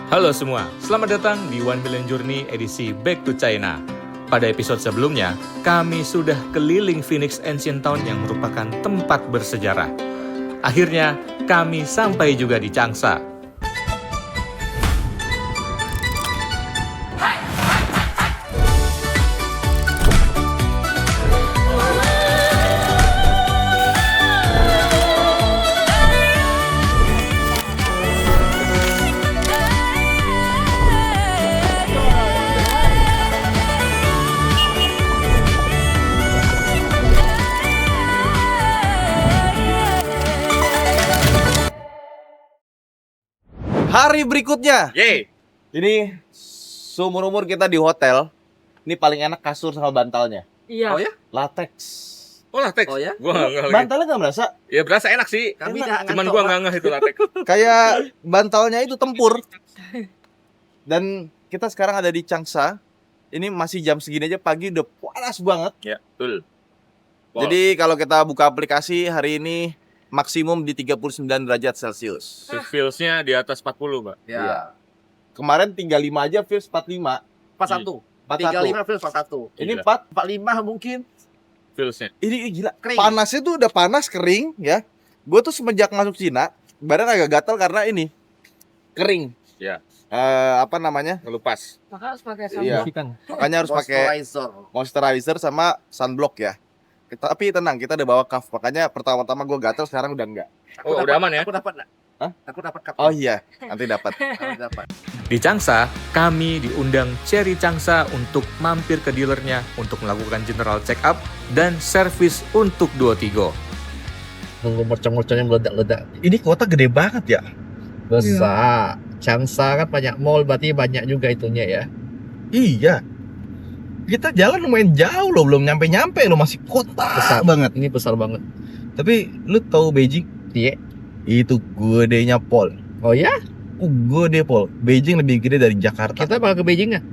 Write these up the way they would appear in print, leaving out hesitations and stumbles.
Halo semua, selamat datang di One Billion Journey edisi Back to China. Pada episode sebelumnya, kami sudah keliling Phoenix Ancient Town yang merupakan tempat bersejarah. Akhirnya, kami sampai juga di Changsha. Hari berikutnya. Yeay! Ini seumur-umur kita di hotel. Ini paling enak kasur sama bantalnya. Iya. Oh ya? Latex. Oh latex? Oh ya? Gua nggak lagi. Bantalnya nggak berasa? Ya berasa enak sih. Kami Cuman gua nggak ngeh itu latex. Kayak bantalnya itu tempur. Dan kita sekarang ada di Changsha. Ini masih jam segini aja pagi udah panas banget. Ya, betul. Jadi kalau kita buka aplikasi hari ini maksimum di 39 derajat Celcius. Feels-nya di atas 40, Mbak. Iya. Kemarin 35 aja feels 45. 41. 41. 35 plus 41. Ini Gila. 45 mungkin. Feels-nya. Ini gila. Kering. Panasnya tuh udah panas kering ya. Gue tuh semenjak masuk Cina badan agak gatal karena ini kering. Ya, Apa namanya? ngelupas. Maka harus pakai Iya. sunblock. Makanya harus pakai moisturizer sama sunblock ya. Tapi tenang, kita udah bawa cuff. Makanya pertama-tama gue gatal, sekarang udah enggak. Oh, udah aman ya? Aku dapat enggak? Hah? Aku dapat cup. Oh iya, nanti dapat. Aku dapat. Di Changsha, kami diundang Cherry Changsha untuk mampir ke dealernya untuk melakukan general check up dan servis untuk Duotigo. Nunggu mercon-merconnya meledak-ledak. Ini kota gede banget ya. Besar. Changsha kan banyak mall, berarti banyak juga itunya ya. Iya. Kita jalan lumayan jauh loh, belum nyampe-nyampe loh, masih kota Besar. banget. Ini besar banget. Tapi lu tahu Beijing? Iya. Itu gedenya Pol. Oh ya? Gede Pol. Beijing lebih gede dari Jakarta. Kita bakal ke Beijing nggak?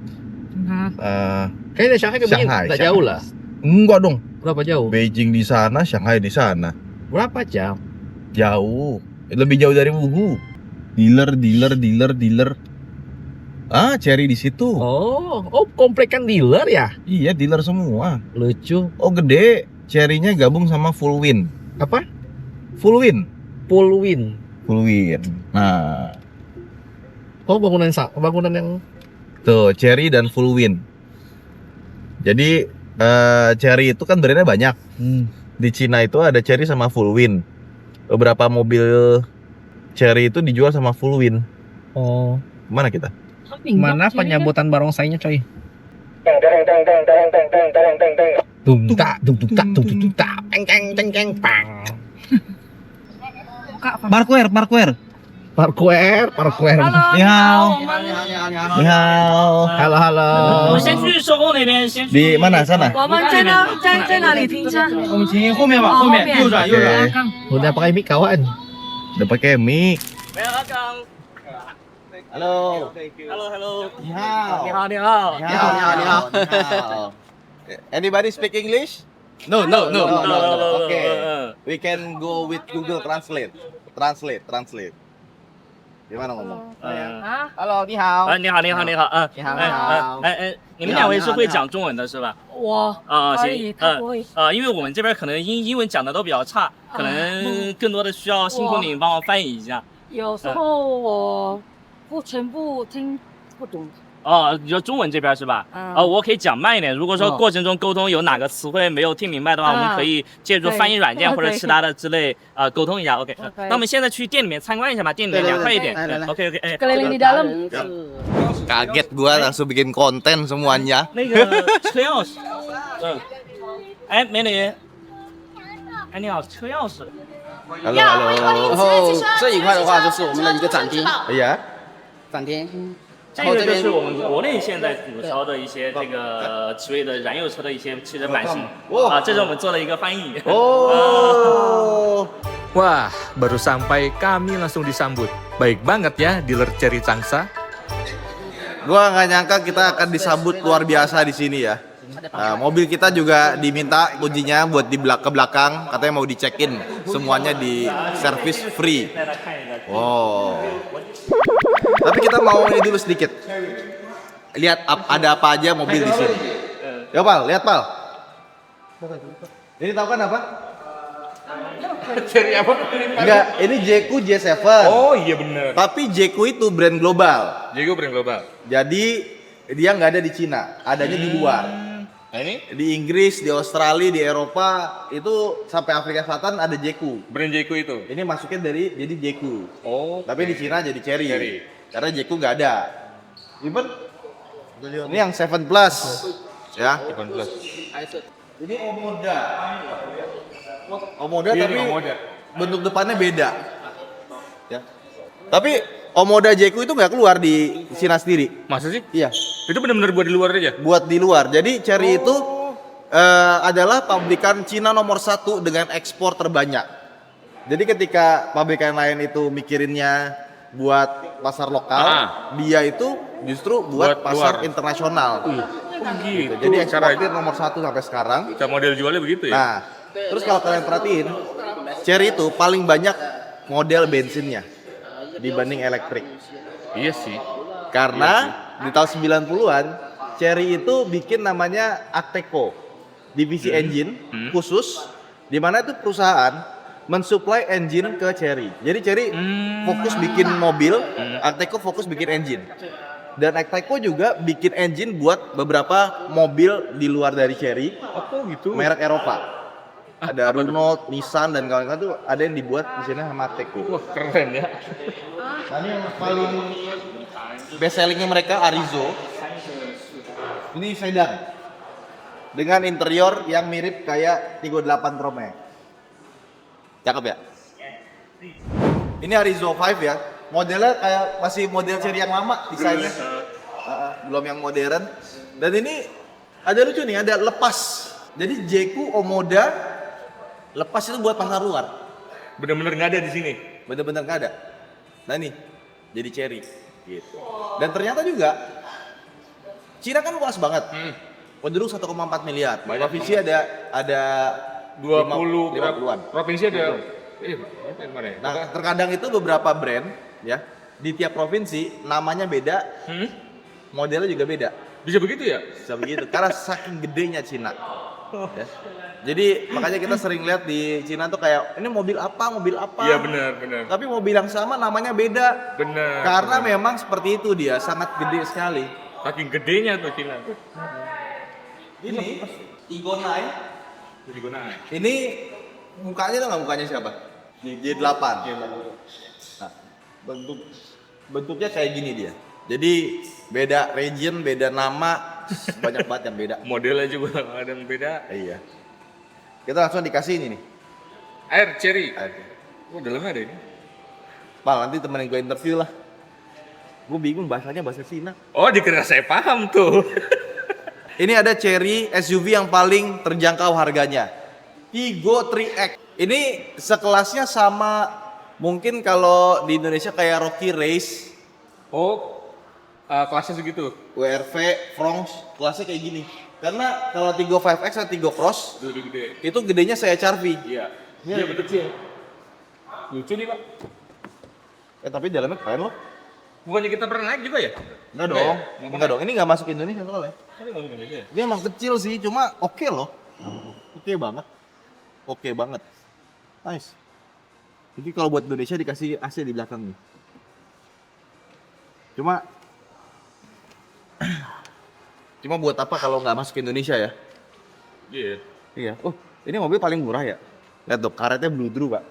Eh, Kayaknya dari Shanghai ke Beijing Shanghai, nggak Shanghai. jauh lah. enggak dong. Berapa jauh? Beijing di sana, Shanghai di sana. Berapa jam? Jauh. Lebih jauh dari Wuhu. Dealer. Ah, Cherry di situ. Oh, komplek kan dealer ya? Iya, dealer semua. Lucu. Oh, gede. Cherry-nya gabung sama Full Win. Apa? Full Win. Fullwin. Full Win. Nah, Oh, bangunan yang tuh Cherry dan Full Win. Jadi Cherry itu kan brandnya banyak. Di Cina itu ada Cherry sama Full Win. Beberapa mobil Cherry itu dijual sama Full Win. Oh, Mana kita? mana penyambutan barongsainya, coy? Tung tak, peng ceng pang. Parkware. Parkour. Ni hao. Ni hao. Halo. 我们先去售后那边，先去 Di mana sana? 我们在哪里停车？我们停后面吧，后面右转右转。 Udah pakai mic kawan. Udah pakai mic. Welcome。 Halo. Hello hello。 Ni hao. 你好你好。 Ni hao. Anybody speak English? No no no Okay. We can go with Google Translate. Translate. Gimana ngomong? Hello，你好。你好你好你好，你好你们两位是会讲中文的是吧？我啊可以，行，他不会。因为我们这边可能英文讲的都比较差，可能更多的需要辛苦你帮忙翻译一下。有时候我不全部听不懂。哦，你说中文这边是吧？我可以讲慢一点。如果说过程中沟通有哪个词汇没有听明白的话，我们可以借助翻译软件或者其他的之类沟通一下。OK，那我们现在去店里面参观一下吧，店里面凉快一点。OK OK， 哎， keliling di dalam. Kaget gua langsung bikin konten semuanya. 那个车钥匙，哎，美女，哎你好，车钥匙。 Halo. 然后这一块的话就是我们的一个展厅， Iya. 展厅。这个就是我们国内现在主销的一些这个奇瑞的燃油车的一些汽车版型啊，这是我们做了一个翻译。 Oh. Wah, baru sampai kami langsung disambut. Baik banget ya dealer Cherry Changsha. Gua nggak nyangka kita akan disambut luar biasa di sini ya. Nah, mobil kita juga diminta kuncinya buat di ke belakang, katanya mau dicekin, semuanya di service free. 带他看一个。 Wow. Tapi kita mau ini dulu sedikit. Lihat ada apa aja mobil di sini. Ya Pal, lihat Pal. Ini tahu kan apa? Cherry apa? Enggak, ini Jeku J7. Oh iya bener. Tapi Jeku itu brand global. Jago brand global. Jadi dia nggak ada di Cina, adanya di luar. Nah ini Di Inggris, di Australia, di Eropa itu sampai Afrika Selatan ada Jeku. brand Jago itu. Ini masuknya jadi Jeku. Oh. Tapi di Cina jadi Cherry. Cherry. Karena Jeku nggak ada. Even ini yang 7 Plus. Ya. 7 Plus. Ini Omoda. Omoda Iya, tapi ini Omoda. bentuk depannya beda. Ya. Tapi Omoda Jeku itu nggak keluar di Cina sendiri. Masa sih? Iya. Itu benar-benar buat di luar aja. Buat di luar. Jadi Cherry itu adalah pabrikan Cina nomor 1 dengan ekspor terbanyak. Jadi ketika pabrikan lain itu mikirinnya buat pasar lokal, dia itu justru buat pasar luar. internasional. Gitu. Jadi eksportir nomor 1 sampai sekarang. Cara model jualnya begitu ya? Nah, terus kalau kalian perhatiin, Cherry itu paling banyak model bensinnya dibanding elektrik. Iya sih. Karena di tahun 90-an Cherry itu bikin namanya Acteco, divisi engine khusus, di mana itu perusahaan mensuplai engine ke Cherry. Jadi Cherry fokus bikin mobil, Acteco fokus bikin engine. Dan Acteco juga bikin engine buat beberapa mobil di luar dari Cherry, Oh gitu. merek Eropa. Ada Renault, Nissan dan kawan-kawan tuh ada yang dibuat di sini sama Acteco. Wah keren ya. Nah, ini yang paling best sellingnya mereka Arizo. Ini sedan dengan interior yang mirip kayak Tiggo 8 Pro Max. Cakep ya? Ini Arizo 5 ya. Modelnya kayak masih model Cherry yang lama desainnya. Belum yang modern. Dan ini ada lucu nih, ada lepas. Jadi Jeku Omoda lepas itu buat pasar luar. Bener-bener nggak ada di sini. Bener-bener nggak ada. Nah nih, jadi Cherry gitu. Dan ternyata juga Cina kan luas banget. Penduduk 1,4 miliar. Provinsi ada 50-an. Provinsi ada. Mana ya? Nah, terkadang itu beberapa brand ya di tiap provinsi namanya beda, modelnya juga beda. Bisa begitu ya? Bisa begitu. Karena saking gedenya Cina. Ya. Jadi makanya kita sering lihat di Cina tuh kayak ini mobil apa. Iya benar. Tapi mobil yang sama namanya beda. Benar. Karena memang seperti itu dia, sangat gede sekali. Saking gedenya tuh Cina. Ini Tiggo 9. Digunakan. Ini mukanya tuh nggak mukanya siapa? J8. Nah, bentuknya kayak gini dia. Jadi beda region, beda nama, banyak banget yang beda. Modelnya juga ada yang beda. Iya. Kita langsung dikasih ini nih. Air cherry. Oh dalamnya ada ini. Pal, nanti temenin gue interview lah. Gue bingung bahasanya bahasa Cina. Oh dikira saya paham tuh. Ini ada Cherry SUV yang paling terjangkau harganya. Tiggo 3X. Ini sekelasnya sama mungkin kalau di Indonesia kayak Rocky Race, Oh kelasnya segitu. WRV, Fronx, kelasnya kayak gini. Karena kalau Tiggo 5X atau Tiggo Cross Lebih gede. itu gedenya saya CR-V. Iya. Iya betul sih. Lucu nih pak. Tapi dalamnya keren loh. Bukannya kita pernah naik juga ya? Enggak dong. Enggak dong. Ini nggak masuk Indonesia soalnya. Dia emang kecil sih, cuma oke loh. Oke banget. Oke banget. Nice. Jadi kalau buat Indonesia dikasih AC di belakang nih. Cuma buat apa kalau nggak masuk Indonesia ya? Iya. Iya. Oh, ini mobil paling murah ya. Lihat dong, karetnya bludru, Pak.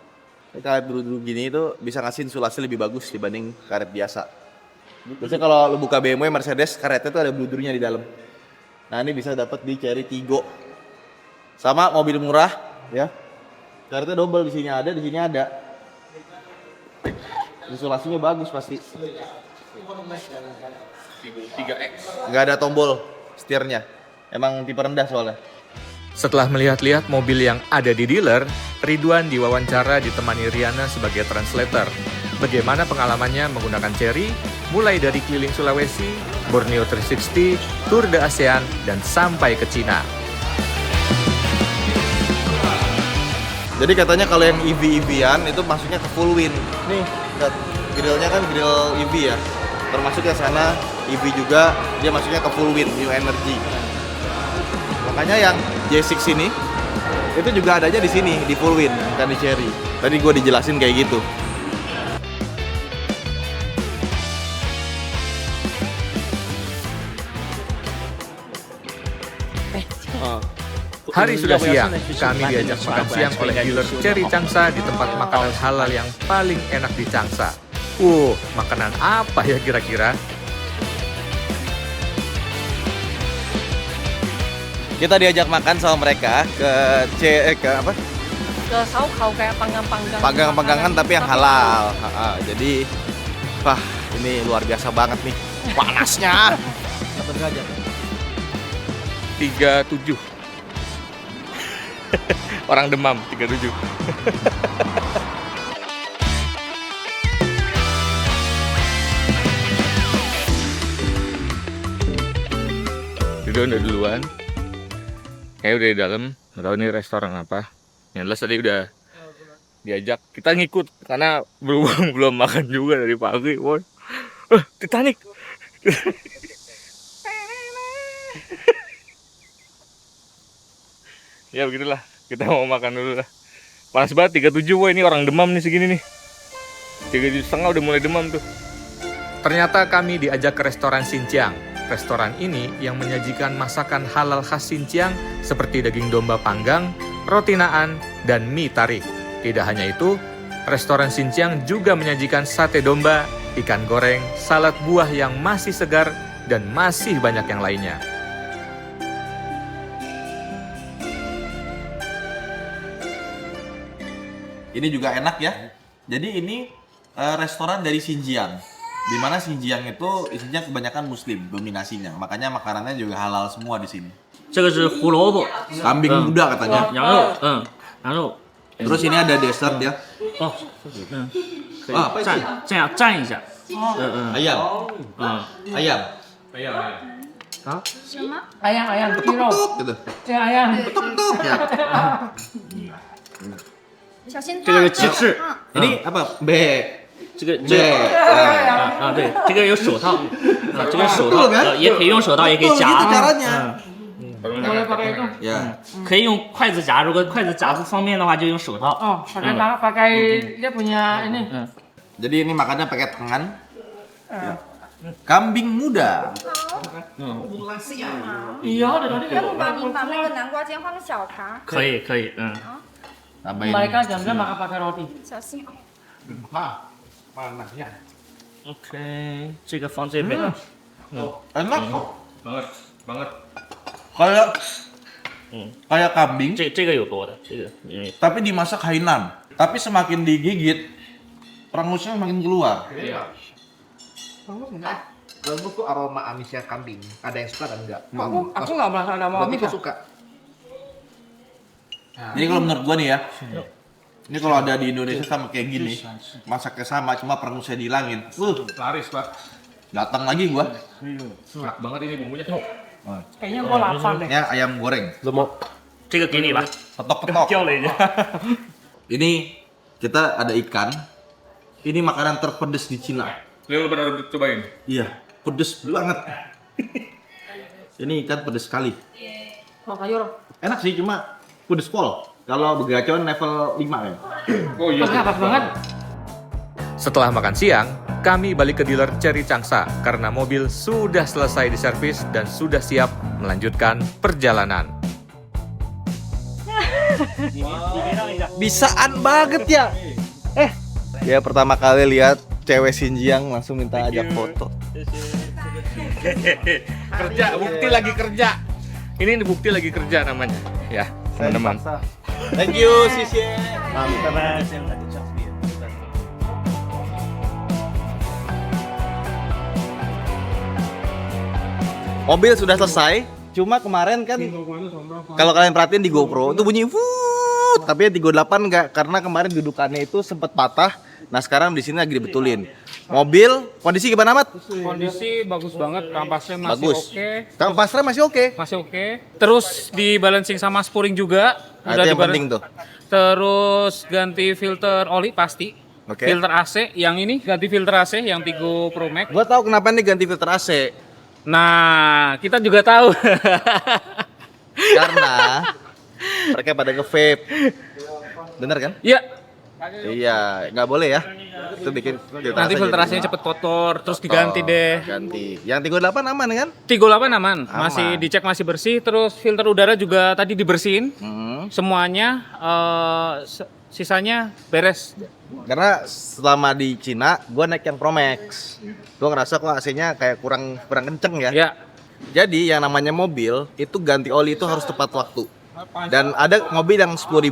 Karet bludru gini itu bisa ngasih insulasi lebih bagus dibanding karet biasa. Biasanya kalau lu buka BMW, Mercedes, karetnya tuh ada bludrunya di dalam. Nah, ini bisa dapat di Cherry Tiggo. Sama mobil murah, ya. Karetnya double, di sini ada, di sini ada. Insulasinya bagus pasti. 3X. Nggak ada tombol setirnya. Emang tipe rendah soalnya. Setelah melihat-lihat mobil yang ada di dealer, Ridwan diwawancara ditemani Riana sebagai translator. Bagaimana pengalamannya menggunakan Cherry, mulai dari keliling Sulawesi, Borneo 360, Tour de ASEAN, dan sampai ke Cina. Jadi katanya kalau yang EV-EV-an itu masuknya ke full win. Nih, lihat grillnya kan grill EV ya. termasuk yang sana EV juga, dia masuknya ke full wind, new energy. Makanya yang J6 ini itu juga adanya di sini, di full wind, bukan di Chery. Tadi gue dijelasin kayak gitu. Hari sudah siang, kami diajak makan siang oleh dealer Chery Changsa di tempat makanan halal yang paling enak di Changsa. Makanan apa ya kira-kira? Kita diajak makan sama mereka ke apa? Ke saukau kayak panggang-panggang. Panggang-panggangan tapi yang halal. Jadi, wah ini luar biasa banget nih panasnya. 37. Orang demam 37. Udah duluan. Kayak udah di dalam, nggak tahu ini restoran apa. Yang jelas tadi udah diajak, kita ngikut karena belum makan juga dari pagi. Woy. Titanic. Ya begitulah, kita mau makan dulu lah. Panas banget 37, woy, ini orang demam nih segini nih. 3,5 udah mulai demam tuh. Ternyata kami diajak ke restoran Xinjiang. Restoran ini yang menyajikan masakan halal khas Xinjiang seperti daging domba panggang, roti naan, dan mie tarik. Tidak hanya itu, restoran Xinjiang juga menyajikan sate domba, ikan goreng, salad buah yang masih segar, dan masih banyak yang lainnya. Ini juga enak ya. Jadi ini restoran dari Xinjiang. Di mana Xinjiang itu isinya kebanyakan Muslim dominasinya. Makanya makanannya juga halal semua di sini. 这个是胡萝卜， Kambing muda katanya. 羊肉，羊肉。 Terus ini ada dessert ya. 哦，可以啊蘸这样蘸一下， Ayam. Ayam. Ayam, kilo. Gitu. Ayam. 小心烫。这个是鸡翅， Ini apa? Bebek. 这个 Bebek. 对，这个有手套，这个手套也可以用手套，也可以 Betul, gitu 夹， caranya. Boleh pakai itu. Ya. 可以用筷子夹，如果筷子夹不方便的话，就用手套。 Oh, pakai dia punya ini. Jadi ini makannya pakai tangan. Kambing muda. Iya, dari tadi 要不把那个南瓜尖换个小盘，可以， Tambahin. mereka jam-jam makan pakai roti. 小心。 OK，这个放这边。 Enak. Banget. Kayak kambing, 这个有多的，这个tapi dimasak Hainan. Tapi semakin digigit, rangusnya makin keluar. Menurutku aroma amisnya kambing. Ada yang suka dan enggak? Aku nggak merasa ada mau. Berarti kau suka? Jadi kalau menurut gua nih ya, ini kalau ada di Indonesia sama kayak gini, masaknya sama, cuma perangusnya dihilangin. Laris, Pak. Datang lagi gua. Enak banget ini bumbunya. Kayaknya gua lapar deh. Ya ayam goreng, 这个给你吧， petok-petok. 叫了一下。 Ini kita ada ikan. Ini makanan terpedes di Cina. Lu benar cobain. Iya, pedes banget. Ini ikan pedes sekali. Oh, sayur. Enak sih, cuma pedes pol. Kalau begacauan level 5 ya. Oh iya. Pas banget. Setelah makan siang, kami balik ke dealer Chery Changsa karena mobil sudah selesai diservis dan sudah siap melanjutkan perjalanan. Bisaan banget ya. Ya pertama kali lihat cewek Xinjiang langsung minta ajak foto. Kerja, bukti lagi kerja. Ini bukti lagi kerja namanya. Ya, teman-teman. Thank you, Sisi. Mobil sudah selesai. Cuma kemarin kan kalau kalian perhatiin di GoPro itu bunyi wuut, tapi yang 38 enggak karena kemarin dudukannya itu sempat patah. Nah, sekarang di sini lagi dibetulin. Mobil kondisi gimana, Mat? Kondisi bagus banget, kampasnya masih Bagus. oke. Kampasnya masih oke. Masih oke. Terus di balancing sama spooring juga Nah, itu yang penting tuh. Terus ganti filter oli pasti. Oke. Filter AC yang ini ganti filter AC yang Tigo Pro Max. Gua tahu kenapa nih ganti filter AC. Nah, kita juga tahu. Karena mereka pada nge-vape. Bener kan? Ya, Iya, nggak boleh ya. Itu bikin nanti filter AC-nya cepet kotor, terus diganti deh. Ganti. Yang 38 aman kan? Tigo 8 aman, masih dicek masih bersih, terus filter udara juga tadi dibersihin. Semuanya sisanya beres. Karena selama di Cina, gue naik yang Pro Max. Gue ngerasa kok AC-nya kayak kurang kenceng ya. Ya. Jadi yang namanya mobil itu ganti oli itu harus tepat waktu. Dan ada mobil yang 10.000,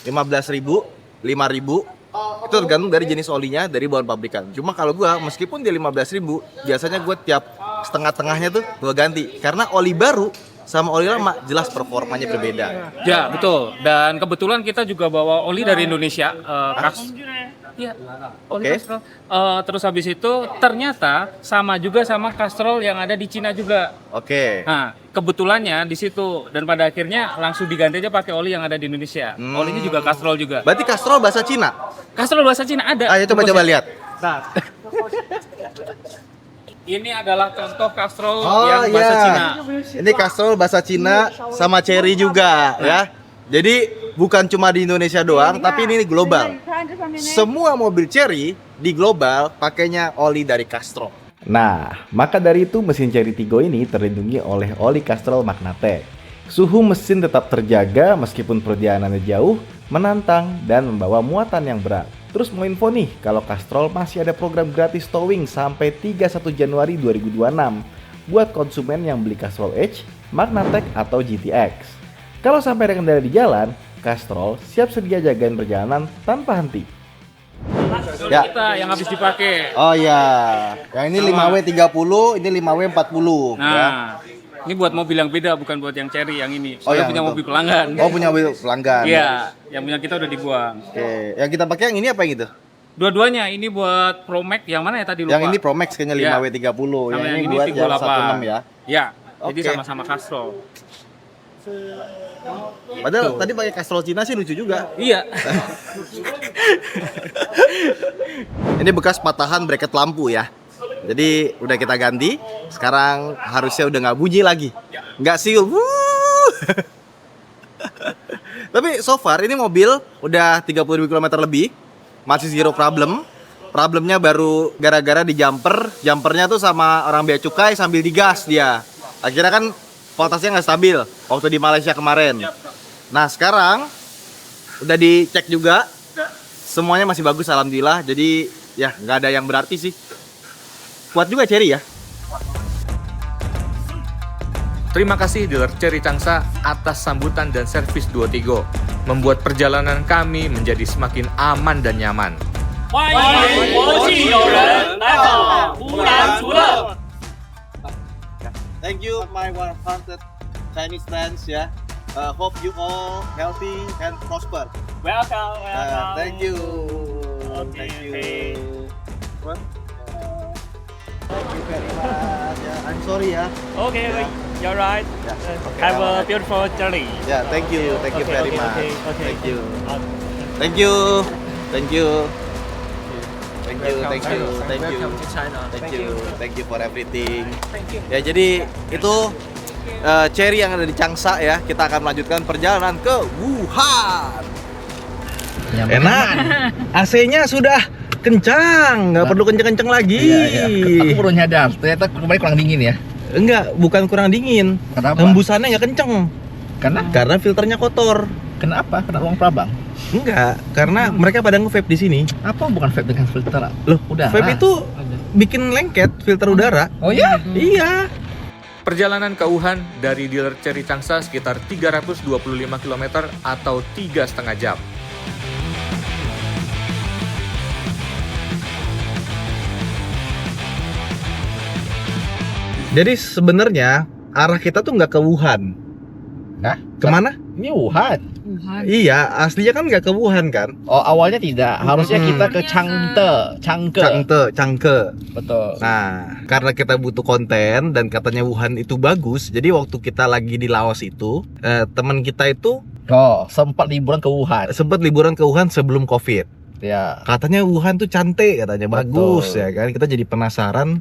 15.000, 5.000. Itu tergantung dari jenis olinya, dari bahan pabrikan. Cuma kalau gua meskipun dia 15.000, biasanya gua tiap setengah-tengahnya tuh gua ganti. Karena oli baru sama oli lama jelas performanya berbeda. Ya, betul. Dan kebetulan kita juga bawa oli dari Indonesia, Iya, oli Oke. Castrol. Terus habis itu ternyata sama juga sama Castrol yang ada di Cina juga. Oke. Nah, kebetulannya di situ dan pada akhirnya langsung diganti aja pakai oli yang ada di Indonesia. Olinya juga Castrol juga. Berarti Castrol bahasa Cina. Castrol bahasa Cina ada. Ayo coba lihat. Nah. Ini adalah contoh Castrol Oh, yang bahasa iya. Cina. Ini Castrol bahasa Cina sama Cherry juga ya. Jadi bukan cuma di Indonesia doang, tapi ini global. Semua mobil Cherry di global pakainya oli dari Castrol. Nah, maka dari itu mesin Cherry Tiggo ini terlindungi oleh oli Castrol Magnatec. Suhu mesin tetap terjaga meskipun perjalanannya jauh, menantang, dan membawa muatan yang berat. Terus mau info nih, kalau Castrol masih ada program gratis towing sampai 31 Januari 2026 buat konsumen yang beli Castrol Edge, Magnatec, atau GTX. Kalau sampai ada kendala di jalan, Castrol siap sedia jagain perjalanan tanpa henti. Ya. Kita yang habis dipakai. Oh iya, yang ini 5W30, ini 5W40 Nah, ya. ini buat mobil yang beda, bukan buat yang Cherry yang ini. Oh, Soalnya yang punya itu. mobil pelanggan. Oh punya mobil pelanggan. Iya, yang punya kita udah dibuang. Oke, yang kita pakai yang ini apa yang itu? Dua-duanya ini buat Pro Max, yang mana ya tadi lupa? Yang ini Pro Max kayaknya Iya. 5W30, Sama yang ini buat Tigo yang 8. 16 ya. Ya, jadi Oke. sama-sama Castrol. Padahal tadi pakai Castrol Cina sih lucu juga. Iya. Ini bekas patahan bracket lampu ya. Jadi udah kita ganti. Sekarang harusnya udah nggak bunyi lagi, nggak siul. Tapi so far ini mobil udah 30.000 km lebih, masih zero problem. Problemnya baru gara-gara di jumpernya tuh sama orang bea cukai sambil digas dia. Akhirnya kan voltasenya nggak stabil waktu di Malaysia kemarin. Nah sekarang udah dicek juga, semuanya masih bagus alhamdulillah. Jadi ya nggak ada yang berarti sih. Kuat juga Cherry ya. Terima kasih dealer Cherry Changsa atas sambutan dan servis Duo Tigo. Membuat perjalanan kami menjadi semakin aman dan nyaman. 欢迎国际友人来访乌兰族乐。 Thank you my 100 Chinese friends ya. Hope you all healthy and prosper. Welcome, welcome. Thank you. Okay, Thank you. okay. What? Thank you very much. Yeah, I'm sorry ya. Okay, you're right. Have a beautiful journey. Yeah, thank you Okay, very okay, much. okay, okay. Thank you. Thank you. Thank you. Thank you, thank you, thank you. Thank you for everything. Ya jadi itu Cherry yang ada di Changsa ya. Kita akan melanjutkan perjalanan ke Wuhan. Enak. AC-nya sudah kencang, nggak perlu kenceng-kenceng lagi. Iya. Aku baru nyadar, ternyata kemarin kurang dingin ya. Enggak, bukan kurang dingin. Kenapa? Hembusannya nggak kenceng. Karena filternya kotor. kenapa? Kena ruang prabang. Enggak, karena mereka pada nge-vape di sini. Apa bukan vape dengan filter? Loh, Udara. vape itu bikin lengket filter udara. Oh ya? Iya. Perjalanan ke Wuhan dari dealer Cherry Changsa sekitar 325 km atau 3,5 jam. Jadi sebenarnya arah kita tuh nggak ke Wuhan. Nah, Kemana? ini Wuhan. Iya, aslinya kan nggak ke Wuhan kan? Oh, awalnya tidak. Harusnya kita ke Changke. Changke. Betul. Nah, karena kita butuh konten dan katanya Wuhan itu bagus, jadi waktu kita lagi di Laos itu, teman kita itu Oh, sempat liburan ke Wuhan. sempat liburan ke Wuhan sebelum COVID. Ya. Katanya Wuhan tuh cantik, katanya bagus ya kan. Kita jadi penasaran,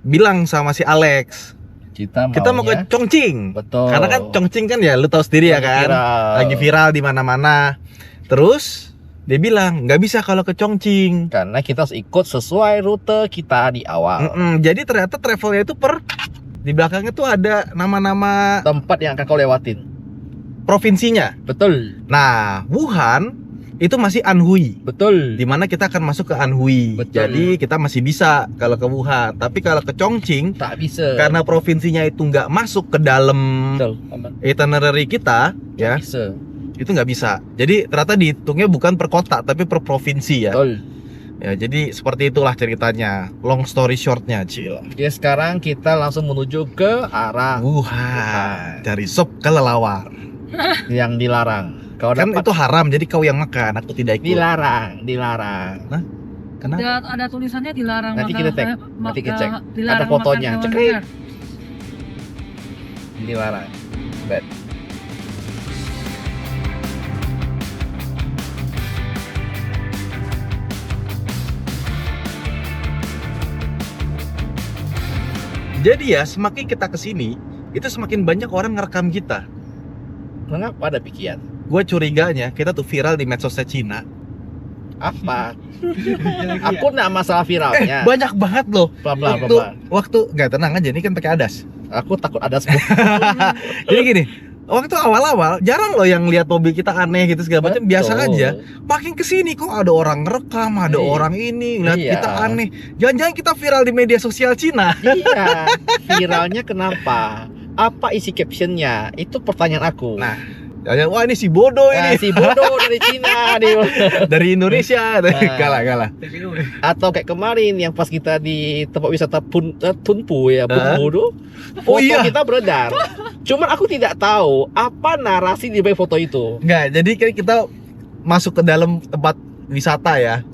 bilang sama si Alex, kita mau ke Chongqing. Betul. Karena kan Chongqing kan ya lu tahu sendiri ya kan, lagi viral di mana-mana. Terus dia bilang nggak bisa kalau ke Chongqing karena kita harus ikut sesuai rute kita di awal. Jadi ternyata travelnya itu di belakangnya tuh ada nama-nama Tempat yang akan kau lewatin. provinsinya. Betul. Nah, Wuhan itu masih Anhui. Betul. Dimana kita akan masuk ke Anhui. Betul. Jadi kita masih bisa kalau ke Wuhan. Tapi kalau ke Chongqing, Tak bisa. karena provinsinya itu nggak masuk ke dalam Betul. itinerary kita, ya Bisa. itu nggak bisa. Jadi ternyata dihitungnya bukan per kota, tapi per provinsi ya. Betul. Ya, jadi seperti itulah ceritanya. Long story shortnya, Cil. Ya sekarang kita langsung menuju ke arah Wuhan. Cari sop kelelawar. yang dilarang. Kau Kan dapat itu haram, jadi kau yang makan, aku tidak ikut. dilarang. Kenapa? Ada tulisannya dilarang. Nanti kita cek, nanti kita cek. Dilarang Ada fotonya, makan cek. hewan liar. Dilarang. Bet. Jadi ya, semakin kita kesini, itu semakin banyak orang ngerekam kita. Mengapa ada pikiran? Gue curiganya kita tuh viral di medsosnya Cina. Apa? Aku nak masalah viralnya. Banyak banget loh. Pelan-pelan, Waktu nggak tenang aja, ini kan pakai adas. Aku takut ada semua. Jadi gini, waktu awal-awal jarang loh yang lihat mobil kita aneh gitu segala macam, biasa aja. Makin kesini kok ada orang ngerekam, ada orang ini lihat Iya. kita aneh. Jangan-jangan kita viral di media sosial Cina. Iya. Viralnya kenapa? Apa isi captionnya? Itu pertanyaan aku. Nah, wah ini si bodoh Nah, ini si bodoh dari Cina nih. dari Indonesia. Kalah. Atau kayak kemarin yang pas kita di tempat wisata Tunpu ya, Punpu tuh. Foto iya. kita beredar. Cuman aku tidak tahu apa narasi di balik foto itu. Nggak, jadi kan kita masuk ke dalam tempat wisata ya.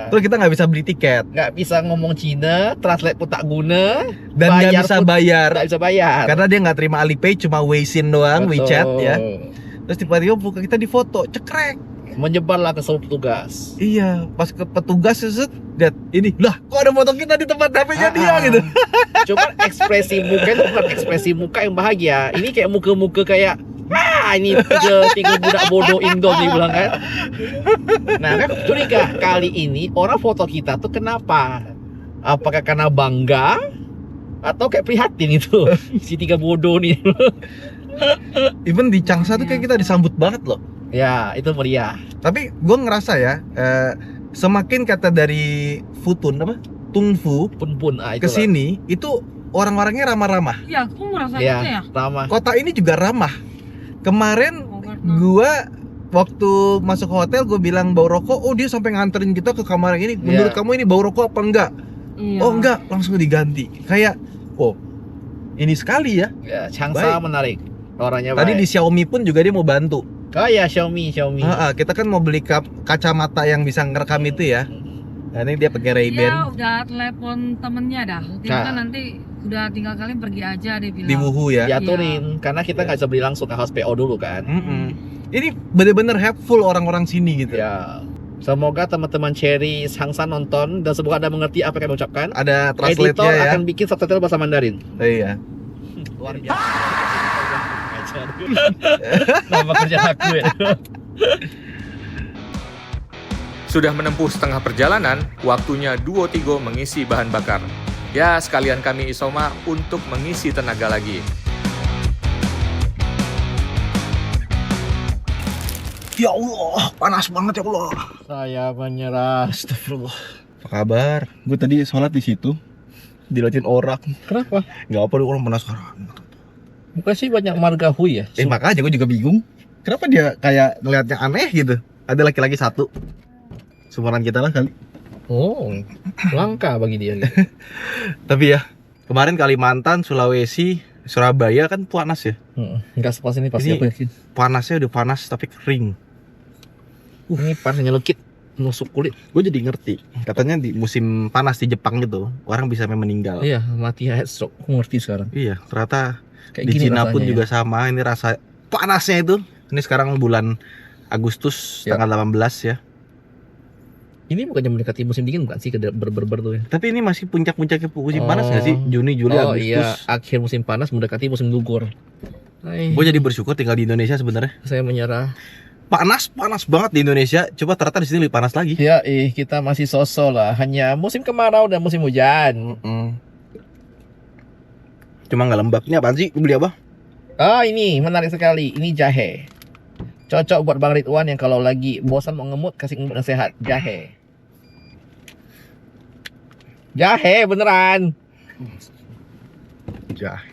Terus kita nggak bisa beli tiket Nggak bisa ngomong Cina, translate pun tak guna, dan nggak bayar bisa pun bayar nggak bisa bayar. karena dia nggak terima Alipay, cuma Weixin doang, Betul. WeChat ya. Terus tiba-tiba buka kita di foto, cekrek. Menyebarlah ke seluruh petugas. Iya, pas ke petugas lihat ini, lah kok ada foto kita di tempat HP-nya dia gitu. Cuman ekspresi muka itu bukan ekspresi muka yang bahagia. Ini kayak muka-muka kayak ini tiga budak bodoh Indo nih bilang kan. Nah kan curiga kali ini orang foto kita tuh kenapa? Apakah karena bangga atau kayak prihatin itu si tiga bodoh nih? Even di Changsha tuh kayak kita disambut banget loh. Ya itu meriah. Tapi gue ngerasa ya, semakin kata dari Futun apa? Tungfu Pun ke sini itu orang-orangnya ramah-ramah. Iya, aku merasa gitu Ya, ya. ramah. Kota ini juga ramah. Kemarin gua waktu masuk hotel gue bilang bau rokok, oh dia sampai nganterin kita ke kamar yang ini. Menurut kamu ini bau rokok apa enggak? Iya. Oh enggak, langsung diganti. Kayak, oh ini sekali ya. Ya, Changsha menarik. Orangnya Tadi di baik. Xiaomi pun juga dia mau bantu. Oh ya Xiaomi. Kita kan mau beli kacamata yang bisa ngerekam itu ya. Nah, ini dia pakai Dia Ray-Ban udah telepon temennya dah. Dia Nah. kan nanti udah tinggal kalian pergi aja dia bilang. di Wuhu ya. Diaturin karena kita nggak bisa beli langsung ke house PO dulu kan. Ini bener-bener helpful orang-orang sini gitu. Ya. Semoga teman-teman Cherry Changsha nonton dan semoga Anda mengerti apa yang saya ucapkan. Ada Editor translate-nya ya. akan bikin subtitle bahasa Mandarin. Iya. Luar biasa. Nama kerja aku ya. Sudah menempuh setengah perjalanan, waktunya Duo Tigo mengisi bahan bakar. Ya, sekalian kami Isoma untuk mengisi tenaga lagi. Ya Allah, panas banget ya Allah. Saya menyerah. Astagfirullah. Apa kabar? Gue tadi sholat di situ, diliatin orang. Kenapa? Nggak apa, orang penasaran. Bukan sih banyak marga Hui ya? Makanya gue juga bingung. Kenapa dia kayak ngeliatnya aneh gitu? Ada laki-laki satu, seumuran kita lah kali. Oh, langka bagi dia. Gitu. Tapi ya, kemarin Kalimantan, Sulawesi, Surabaya kan panas ya. Enggak sepas ini pasti Ini- aku yakin. Panasnya udah panas tapi kering. Ini panasnya lekit, nusuk kulit. Gue jadi ngerti. Katanya di musim panas di Jepang gitu, orang bisa sampai meninggal. Iya, mati head stroke. Aku ngerti sekarang. Iya, ternyata Kayak di gini Cina pun rasanya juga ya. sama. Ini rasa panasnya itu. Ini sekarang bulan Agustus Ya. tanggal 18 ya. Ini bukannya mendekati musim dingin bukan sih ke ber tuh ya? Tapi ini masih puncak-puncaknya musim panas nggak sih? Juni, Juli, Oh Agustus. iya, akhir musim panas mendekati musim gugur. Gue jadi bersyukur tinggal di Indonesia sebenarnya. Saya menyerah. Panas banget di Indonesia. Coba ternyata di sini lebih panas lagi. Ya, kita masih sosok lah. Hanya musim kemarau dan musim hujan. Cuma nggak lembab. Ini apaan sih? Lu beli apa? Ah, ini menarik sekali. Ini jahe. Cocok buat Bang Ridwan yang kalau lagi bosan mau ngemut, kasih ngemut yang sehat. Jahe. Jahe beneran. Jahe.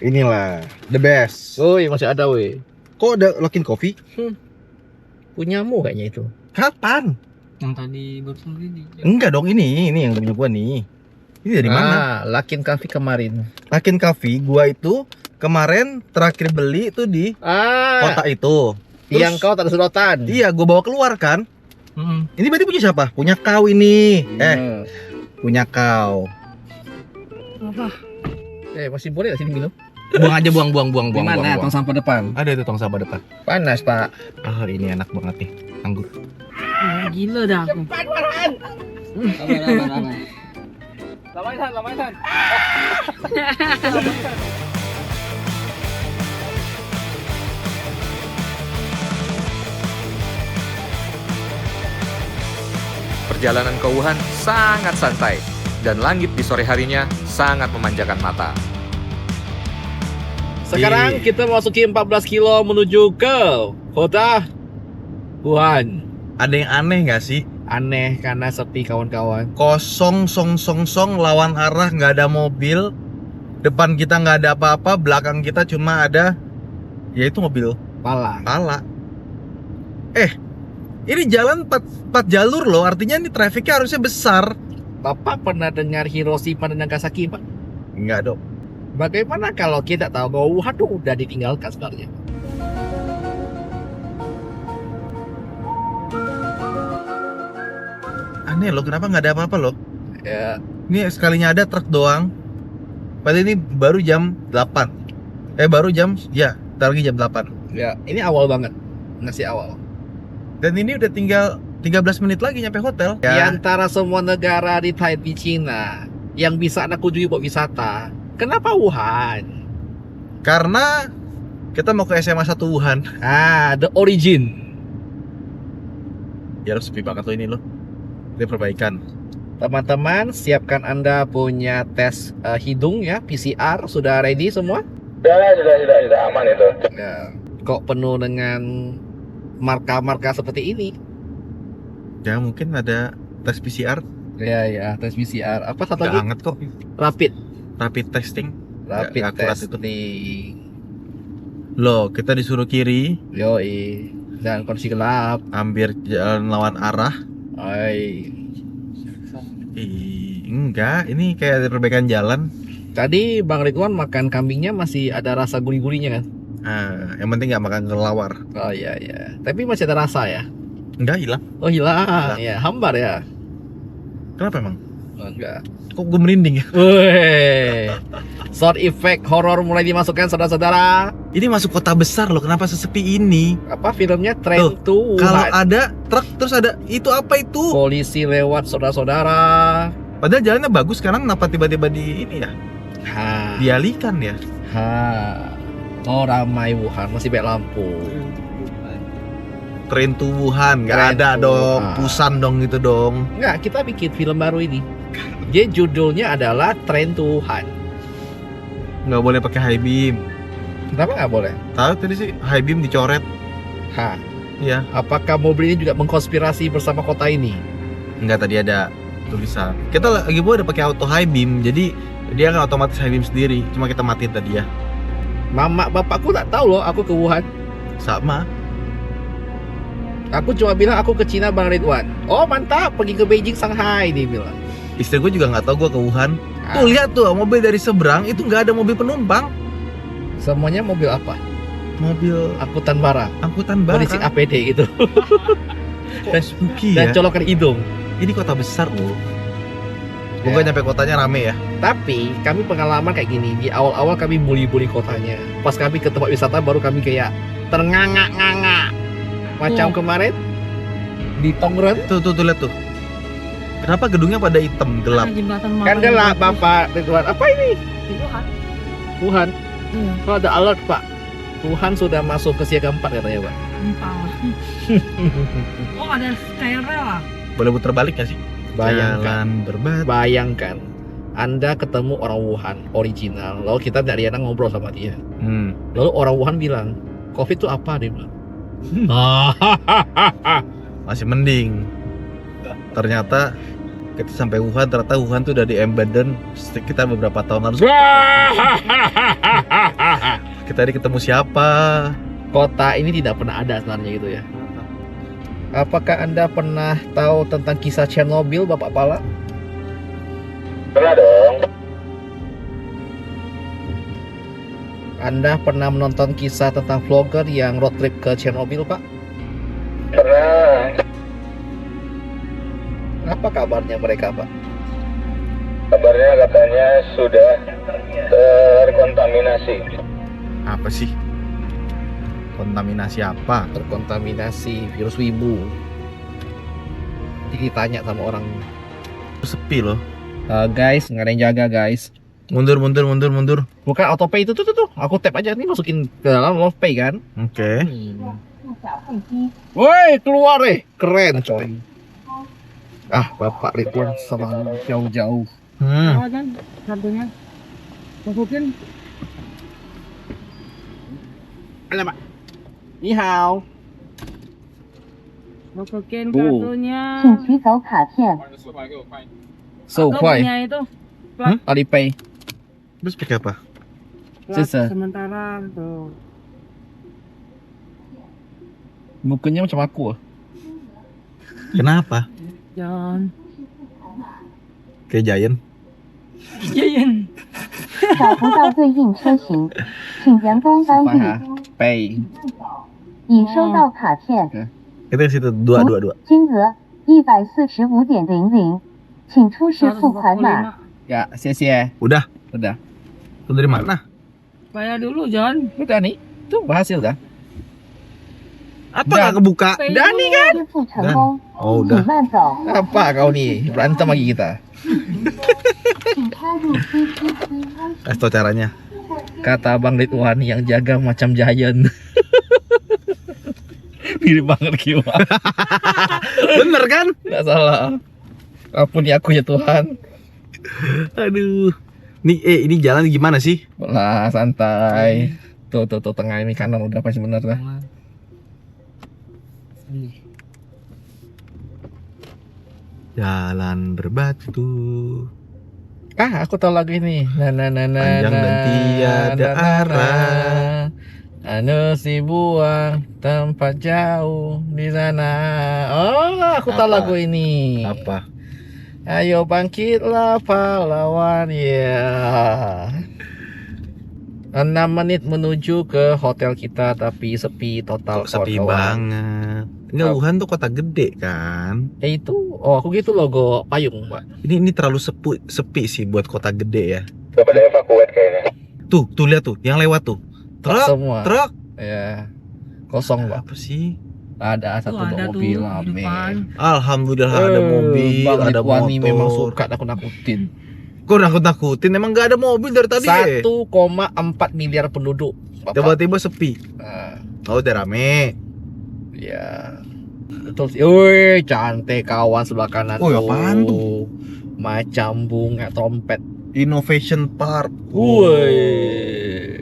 Inilah the best. Woi, masih ada woi. Kok ada Luckin Coffee? Punyamu kayaknya itu. Kapan? Yang tadi barusan ini. Enggak dong, ini yang punya gua nih. Ini dari mana? Luckin Coffee kemarin. Luckin Coffee gua itu kemarin terakhir beli itu di kota itu. Yang kau tak ada sedotan. Iya, gua bawa keluar kan. Ini berarti punya siapa? Punya kau ini. Punya kau. Masih boleh gak sini minum? Buang aja, buang. Di mana? Tong sampah depan. Ada itu tong sampah depan. Panas, Pak. Ah, ini enak banget nih, anggur. Gila dah aku. Cepat, Farhan. Lamaitan. Perjalanan ke Wuhan sangat santai, dan langit di sore harinya sangat memanjakan mata. Sekarang kita masuki 14 kilo menuju ke kota Wuhan. Ada yang aneh nggak sih? Aneh karena sepi kawan-kawan. Kosong, song, lawan arah, nggak ada mobil. Depan kita nggak ada apa-apa, belakang kita cuma ada, yaitu mobil Pala. Ini jalan 4 jalur loh, artinya ini trafiknya harusnya besar. Bapak pernah dengar Hiroshima dan Nagasaki, Pak? Enggak dong. Bagaimana kalau kita tahu bahwa Wuhan tuh udah ditinggalkan sebenarnya? Aneh loh, kenapa nggak ada apa-apa loh? Ya, Ini sekalinya ada truk doang. Padahal ini baru jam 8. Ntar lagi jam 8. ya, ini awal banget. Masih awal. Dan ini udah tinggal 13 menit lagi nyampe hotel. Di antara semua negara di Taipei, Cina, yang bisa anak kunjungi buat wisata, kenapa Wuhan? Karena kita mau ke SMA 1 Wuhan. The origin. Ya lo sepi banget loh ini loh. Ini perbaikan. Teman-teman, siapkan Anda punya tes hidung ya, PCR. Sudah ready semua? Sudah aman itu. Ya. Kok penuh dengan marka-marka seperti ini? Ya mungkin ada tes PCR. Ya, tes PCR. Apa satu Nggak lagi? hangat kok. Rapid testing. Rapid Nggak akurat testing. Loh, kita disuruh kiri, Yoi. Dan kondisi gelap. ambil jalan lawan arah. Oi. Enggak, ini kayak ada perbaikan jalan. Tadi Bang Ridwan makan kambingnya masih ada rasa gurih-gurihnya kan? Yang penting nggak makan kelelawar. Oh iya. Tapi masih ada rasa ya? Enggak hilang. Oh hilang. Ya, hambar ya. Kenapa emang? Oh, enggak. Kok gue merinding ya? Wih. Sound effect horor mulai dimasukkan saudara-saudara. Ini masuk kota besar loh, kenapa sesepi ini? Apa filmnya Train to Kalau Wuhan. ada truk terus ada itu apa itu? Polisi lewat saudara-saudara. Padahal jalannya bagus, sekarang kenapa tiba-tiba di ini ya? Dialihkan ya? Oh ramai Wuhan, masih banyak lampu. Train to Wuhan, nggak Train ada to dong, Wuhan. Busan dong gitu dong. Enggak, kita bikin film baru ini. Jadi judulnya adalah Train to Wuhan. Nggak boleh pakai high beam. Kenapa nggak boleh? Tahu tadi sih high beam dicoret. Iya. Apakah mobil ini juga mengkonspirasi bersama kota ini? Nggak, tadi ada tulisan. Kita lagi buat ada pakai auto high beam, jadi dia kan otomatis high beam sendiri. Cuma kita matiin tadi ya. Mama bapakku tak tahu loh aku ke Wuhan. Sama. Aku cuma bilang aku ke Cina Bang Ridwan. Oh mantap, pergi ke Beijing, Shanghai dia bilang. Istri gue juga nggak tahu gue ke Wuhan. Tuh lihat tuh mobil dari seberang itu nggak ada mobil penumpang. Semuanya mobil apa? Mobil Angkutan barang. angkutan barang. Berisi APD gitu. Kok spooky Dan ya. colokan hidung. Ini kota besar loh. Pokoknya nyampe kotanya rame ya. Tapi kami pengalaman kayak gini. Di awal-awal kami bully-bully kotanya. Pas kami ke tempat wisata baru kami kayak ternganga-nganga. Macam kemarin Di Tongren. Tuh lihat tuh. Kenapa gedungnya pada hitam gelap? Jembatan Kan Malang gelap bagus. Bapak Ridwan. Apa ini? Di Wuhan. Tuhan. Iya. Kok ada alert Pak? Tuhan sudah masuk ke siaga 4 katanya Pak. Entah. Oh ada kayak rel lah. Boleh putar balik nggak sih? Bayangkan. Jalan berbatu. Bayangkan. Anda ketemu orang Wuhan original, lalu kita dari Yana ngobrol sama dia. Lalu orang Wuhan bilang, COVID itu apa? Dia bilang. Masih mending. Ternyata kita sampai Wuhan, ternyata Wuhan tuh udah di abandon sekitar beberapa tahun lalu. Kita tadi ketemu siapa? Kota ini tidak pernah ada sebenarnya gitu ya. Apakah Anda pernah tahu tentang kisah Chernobyl, Bapak Pala? Pernah dong. Anda pernah menonton kisah tentang vlogger yang road trip ke Chernobyl, Pak? Pernah. Apa kabarnya mereka, Pak? Kabarnya katanya sudah terkontaminasi. Apa sih? Kontaminasi apa? Terkontaminasi virus wibu. Ditanya sama orang. Sepi loh. Guys, nggak ada yang jaga, guys. Mundur. Bukan autopay itu tuh. Aku tap aja nih, masukin ke dalam love pay kan. Oke. Woi, keluar keren coy. Ah, Bapak Ridwan sama jauh-jauh. Apa kan kartunya? Masukin. Alamak. Ni hao. Masukin kartunya. 请取走卡片。 So Lo kuai. punya itu Alipay. Terus pakai apa? plat Sisa. sementara tuh. Mukanya macam aku. Kenapa? Jangan. Kayak Giant. Iya. 找不到对应车型，请人工翻译。 Pay. 已收到卡片， Itu di situ 222. 金额145.00，请出示付款码。 Ya, sia-sia. Udah. Udah. Itu dari mana? Bayar dulu jangan. Udah nih. Tuh berhasil dah. Apa Udah. nggak kebuka? Pay Udah nih kan? 支付成功， Oh 请 udah. 慢走， Apa kau nih? Berantem lagi kita. 请插入 CCTV 安 Kasih tau caranya. Kata Bang Ridwan yang jaga macam Giant. Mirip banget Kiwa. Bener kan? Nggak salah. Ampuni aku ya Tuhan. Aduh. Ini jalan gimana sih? Lah santai. Tuh tengah ini kanan udah pasti bener dah. Jalan berbatu. Ah, aku tahu lagu ini. Panjang dan tiada arah. Anu si buang tempat jauh di sana. Oh, aku tahu Apa? lagu ini. Apa? Ayo bangkitlah pahlawan ya. 6 menit menuju ke hotel kita tapi sepi total. Kok sepi kawan-kawan. banget. Enggak, Wuhan tuh kota gede kan. Itu, oh aku gitu logo payung, Pak. Ini terlalu sepi sih buat kota gede ya. Coba ada evakuate kayaknya. Tuh lihat tuh, yang lewat tuh. Truk, Semua. truk. Ya. Kosong, Pak. Apa sih? Ada satu Tuh, ada mobil tuh, rame. depan. Alhamdulillah ada mobil, Bang ada Ridwan motor. ini memang suka nakut-nakutin. Kok nakut-nakutin? Emang gak ada mobil dari tadi ya? 1,4 miliar penduduk. Bapak. Tiba-tiba sepi. Nah, Oh udah rame. ya. Betul sih. Wih, cantik kawan sebelah kanan. Oh, apaan tuh? Macam bunga trompet. Innovation Park. Wih.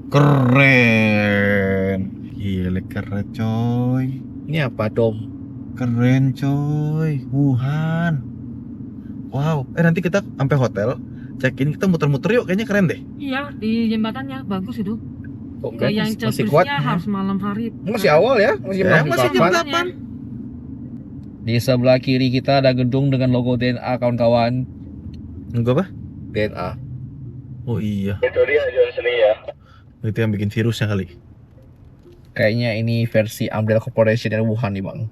Keren. Gila keren coy. Ini apa dom? Keren coy. Wuhan. Wow. Nanti kita sampai hotel, check in, kita muter-muter yuk, kayaknya keren deh. Iya di jembatannya bagus itu. Kok Kalau yang masih kuat? cebusnya harus malam hari. Masih awal ya? Masih Ya, jam masih jam 8. 8. Di sebelah kiri kita ada gedung dengan logo DNA kawan-kawan. Enggak apa? DNA. Oh iya. Itu dia Johnson ya. Itu yang bikin virusnya kali. Kayaknya ini versi Umbrella Corporation dari Wuhan nih bang.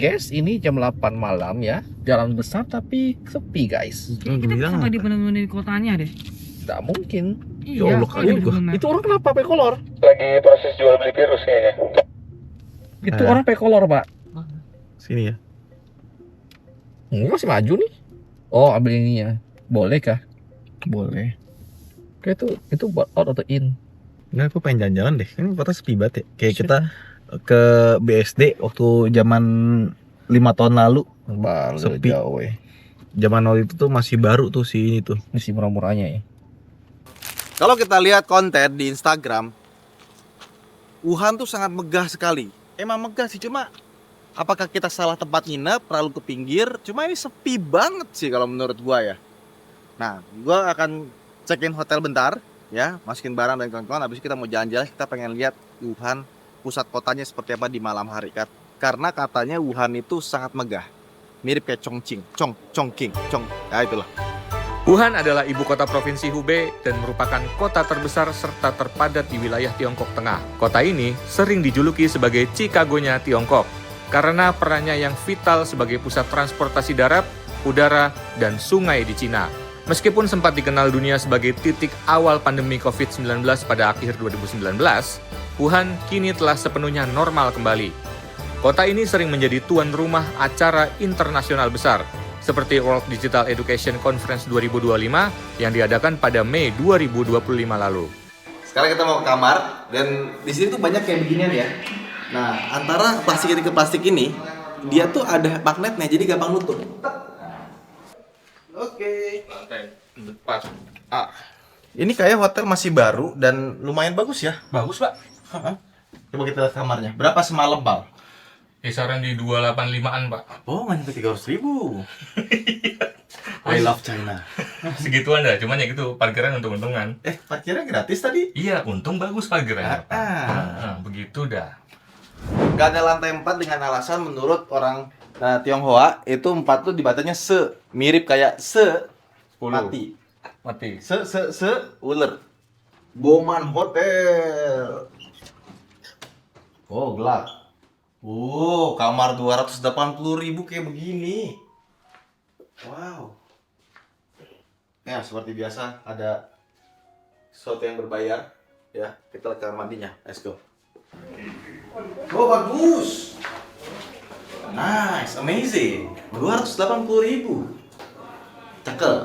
Guys, ini jam 8 malam ya. Jalan besar tapi sepi guys. Kita bilang sampai apa? di bener-bener kotanya deh. Tidak mungkin. Ya Allah, kaget gua. Itu orang kenapa pakai kolor? Lagi proses jual beli virus kayaknya. Itu orang pakai kolor, Pak. Sini ya. Masih maju nih. Oh, ambil ininya. Boleh kah? Boleh. Kayak itu buat out atau in? Nah, aku pengen jalan-jalan deh. Ini kota sepi banget ya. Kayak kita ke BSD waktu zaman 5 tahun lalu. Baru Sepi. jauh ya. Zaman waktu itu tuh masih baru tuh si ini tuh. Masih murah-murahnya ya. Kalau kita lihat konten di Instagram, Wuhan tuh sangat megah sekali. Emang megah sih, cuma apakah kita salah tempat nginep, terlalu ke pinggir? Cuma ini sepi banget sih kalau menurut gua ya. Nah, gua akan check-in hotel bentar, ya, masukin barang dan kawan-kawan. Habis itu kita mau jalan-jalan, kita pengen lihat Wuhan, pusat kotanya seperti apa di malam hari. Karena katanya Wuhan itu sangat megah. Mirip kayak Chongqing. Ya itulah. Wuhan adalah ibu kota provinsi Hubei dan merupakan kota terbesar serta terpadat di wilayah Tiongkok Tengah. Kota ini sering dijuluki sebagai Chicago-nya Tiongkok karena perannya yang vital sebagai pusat transportasi darat, udara, dan sungai di Cina. Meskipun sempat dikenal dunia sebagai titik awal pandemi COVID-19 pada akhir 2019, Wuhan kini telah sepenuhnya normal kembali. Kota ini sering menjadi tuan rumah acara internasional besar, seperti World Digital Education Conference 2025 yang diadakan pada Mei 2025 lalu. Sekarang kita mau ke kamar dan di sini tuh banyak kayak beginian ya. Nah, antara plastik ini ke plastik ini, dia tuh ada magnetnya jadi gampang nutup. Oke. Ini kayak hotel masih baru dan lumayan bagus ya. Bagus, Pak. Coba kita lihat kamarnya. Berapa semalam, Bang? Kisaran di 285-an, Pak. Oh, nggak nyampe 300.000. I love China. Segituan dah, cuman ya gitu, parkiran untung-untungan. Parkirnya gratis tadi? Iya, untung bagus parkirannya. Begitu dah. Gak ada lantai 4 dengan alasan menurut orang Tionghoa itu 4 tuh dibatanya se, mirip kayak se 10. mati. Se ular. Boman Hotel. Oh, gelap. Oh, kamar 280.000 kayak begini. Wow. Ya, seperti biasa ada sesuatu yang berbayar. Ya, kita lihat kamar mandinya. Let's go. Oh, bagus. Nice, amazing. 280.000. Cakep.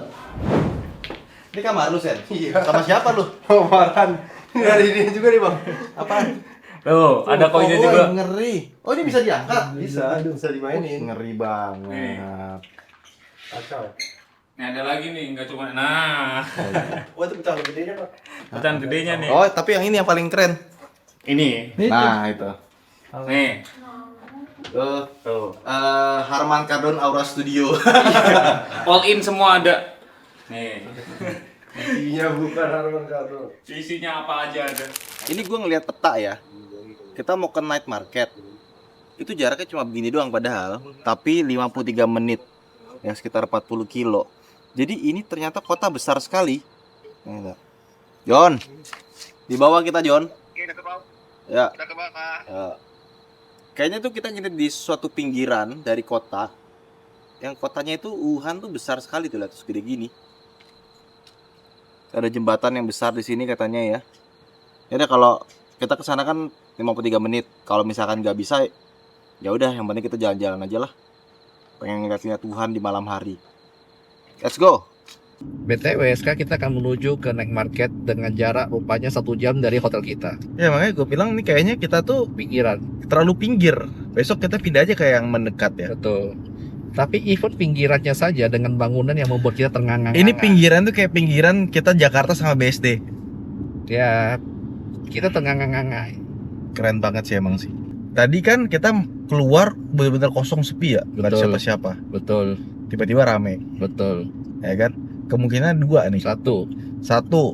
Ini kamar lu, Sen? Iya. Sama siapa lu? Kamaran. Dari ini juga nih, Bang. Apaan? Tuh, ada koinnya juga. Ngeri. Oh, ini bisa diangkat? Bisa dimainin. Ngeri banget. Kacau. Nih ada lagi nih, nggak cuma. Nah, Wah, itu pecahan gedenya, Pak. pecahan gedenya nih. Oh, tapi yang ini yang paling keren. Ini. Nah, itu. Nih. Tuh. Harman Kardon Aura Studio. All in semua ada. Nih. Isinya bukan Harman Kardon. Isinya apa aja ada. Ini gue ngelihat peta ya. Kita mau ke night market. Itu jaraknya cuma begini doang padahal, tapi 53 menit. Ya sekitar 40 kilo. Jadi ini ternyata kota besar sekali. John. Di bawah kita, John. Ya. Ya. Kayaknya tuh kita nginep di suatu pinggiran dari kota. Yang kotanya itu Wuhan tuh besar sekali tuh, lihat segede gini. Ada jembatan yang besar di sini katanya ya. Ya udah, kalau kita ke sana kan 53 menit. Kalau misalkan nggak bisa, ya udah, yang penting kita jalan-jalan aja lah. Pengen ngeliat Tuhan di malam hari. Let's go. BTW, sekarang kita akan menuju ke night market dengan jarak rupanya 1 jam dari hotel kita. Ya makanya gue bilang nih kayaknya kita tuh Pinggiran. terlalu pinggir. Besok kita pindah aja kayak yang mendekat ya. Betul. Tapi even pinggirannya saja dengan bangunan yang membuat kita ternganga-nganga. Ini pinggiran tuh kayak pinggiran kita Jakarta sama BSD. Ya, kita ternganga-nganga. Keren banget sih emang sih. Tadi kan kita keluar benar-benar kosong, sepi ya, nggak ada Betul. siapa-siapa. Betul, Tiba-tiba rame, betul. ya kan? Kemungkinan 2 nih. Satu,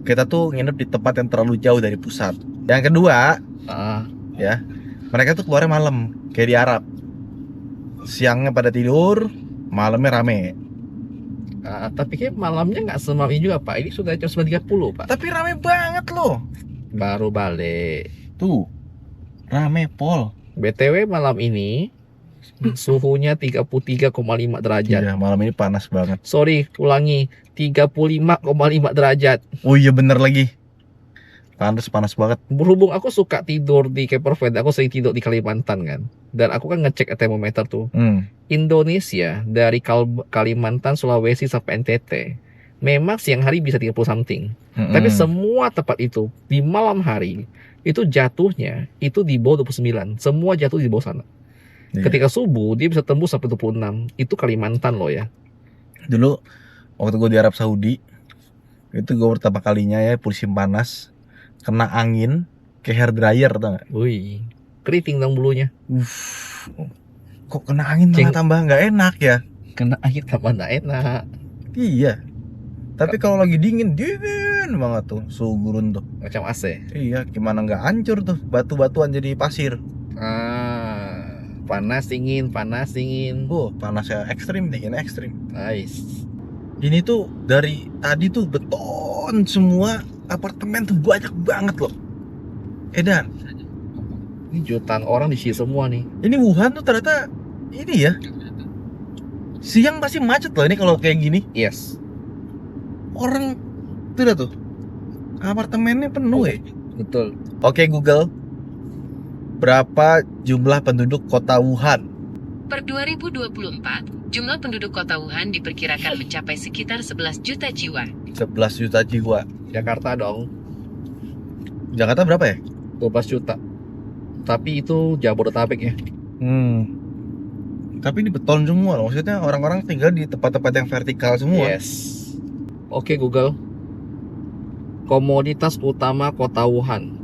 kita tuh nginep di tempat yang terlalu jauh dari pusat. Yang kedua, ya, mereka tuh keluarnya malam, kayak di Arab. Siangnya pada tidur, malamnya rame. Tapi kayak malamnya nggak semalam ini juga, Pak. Ini sudah jam 9.30, Pak. Tapi rame banget loh. Baru balik. Tuh, rame pol. BTW malam ini Suhunya 33,5 derajat. Iya, malam ini panas banget. Sorry, ulangi. 35,5 derajat. Oh iya bener lagi. Panas banget. Berhubung aku suka tidur di campervan, aku sering tidur di Kalimantan kan. Dan aku kan ngecek termometer tuh. Indonesia dari Kalimantan, Sulawesi sampai NTT memang siang hari bisa 30 something. Tapi semua tempat itu di malam hari itu jatuhnya itu di bawah 29. Semua jatuh di bawah sana. Iya. Ketika subuh dia bisa tembus sampai 26. Itu Kalimantan loh ya. Dulu waktu gue di Arab Saudi itu gue pertama kalinya ya musim panas, kena angin ke hair dryer, tau gak? Wih, keriting dong bulunya. Kok kena angin malah tambah nggak enak ya? Kena angin tambah nggak enak. Iya. Tapi kalau lagi dingin banget tuh suhu gurun tuh. Macam AC. Iya, gimana nggak hancur tuh batu-batuan jadi pasir. Panas dingin. Panasnya ekstrim, dinginnya ekstrim. Nice. Ini tuh dari tadi tuh beton semua, apartemen tuh banyak banget loh. Edan. Ini jutaan orang di sini semua nih. Ini Wuhan tuh ternyata ini ya. Siang pasti macet loh ini kalau kayak gini. Yes. Orang tuh dah tuh. Apartemennya penuh ya. Betul. Oke Google. Berapa jumlah penduduk kota Wuhan? Per 2024, jumlah penduduk kota Wuhan diperkirakan mencapai sekitar 11 juta jiwa. 11 juta jiwa. Jakarta dong. Jakarta berapa ya? 12 juta. Tapi itu Jabodetabek ya. Tapi ini beton semua loh. Maksudnya orang-orang tinggal di tempat-tempat yang vertikal semua. Yes. Oke Google. Komoditas utama kota Wuhan.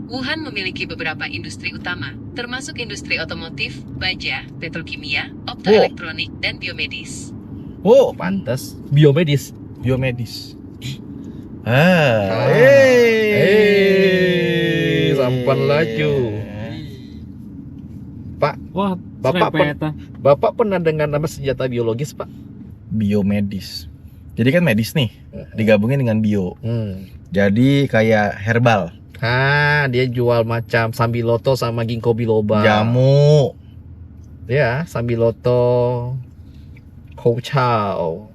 Wuhan memiliki beberapa industri utama, termasuk industri otomotif, baja, petrokimia, optoelektronik, dan biomedis. Oh, pantas. Biomedis. Sampan laju. Pak, Wah, Bapak pernah dengar nama senjata biologis, Pak? Biomedis. Jadi kan medis nih, digabungin dengan bio. Jadi kayak herbal. Dia jual macam sambiloto sama ginkgo biloba. Jamu. Ya, sambiloto, kou chow.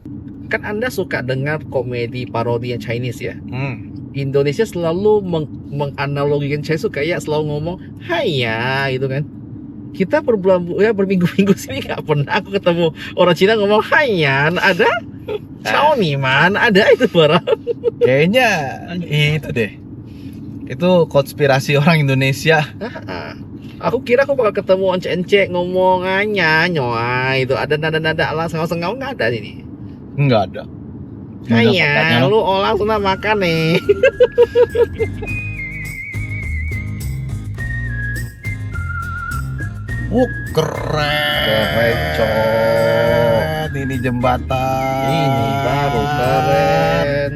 Kan Anda suka dengar komedi parodi yang Chinese ya? Indonesia selalu menganalogikan Chinese tuh kayak selalu ngomong "Haiya" gitu kan. Kita berminggu-minggu sini nggak pernah aku ketemu orang Cina ngomong "Haiya", ada? Ciao nih man, ada itu barang. Kayaknya itu deh. Itu konspirasi orang Indonesia. Aku kira aku bakal ketemu ence-ence ngomongannya nyoa itu ada nada-nada ala sengau-sengau, nggak ada ini. Nggak ada. Haiya, lu orang sudah makan nih. Keren cok. Ini jembatan. Ini baru keren.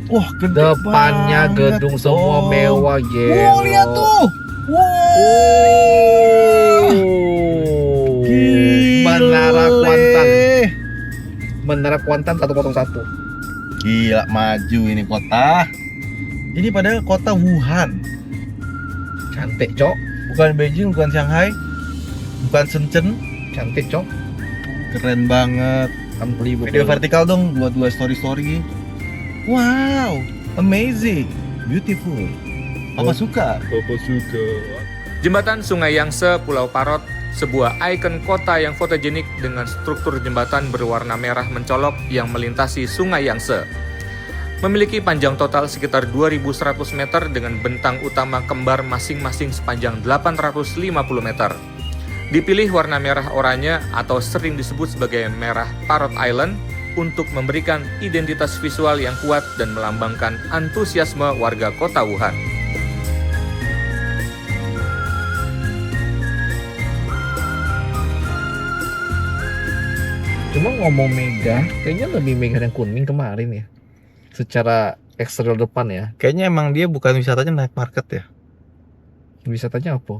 Wah, gede depannya banget, gedung semua mewah gitu. Wow, lihat tuh. Menara Kuantan. Menara Kuantan 101. Gila, maju ini kota. Ini padahal kota Wuhan. Cantik cok. Bukan Beijing, bukan Shanghai, bukan Shenzhen. Cantik cok. Keren banget. Video vertikal dong, buat dua story. Wow, amazing, beautiful. Papa suka. Jembatan Sungai Yangtze, Pulau Parot, sebuah ikon kota yang fotogenik dengan struktur jembatan berwarna merah mencolok yang melintasi Sungai Yangtze. Memiliki panjang total sekitar 2.100 meter dengan bentang utama kembar masing-masing sepanjang 850 meter. Dipilih warna merah oranye atau sering disebut sebagai merah Parrot Island untuk memberikan identitas visual yang kuat dan melambangkan antusiasme warga kota Wuhan. Cuma ngomong megah, kayaknya lebih megah yang Kunming kemarin ya. Secara eksterior depan ya. Kayaknya emang dia bukan wisatanya night market ya. Wisatanya apa?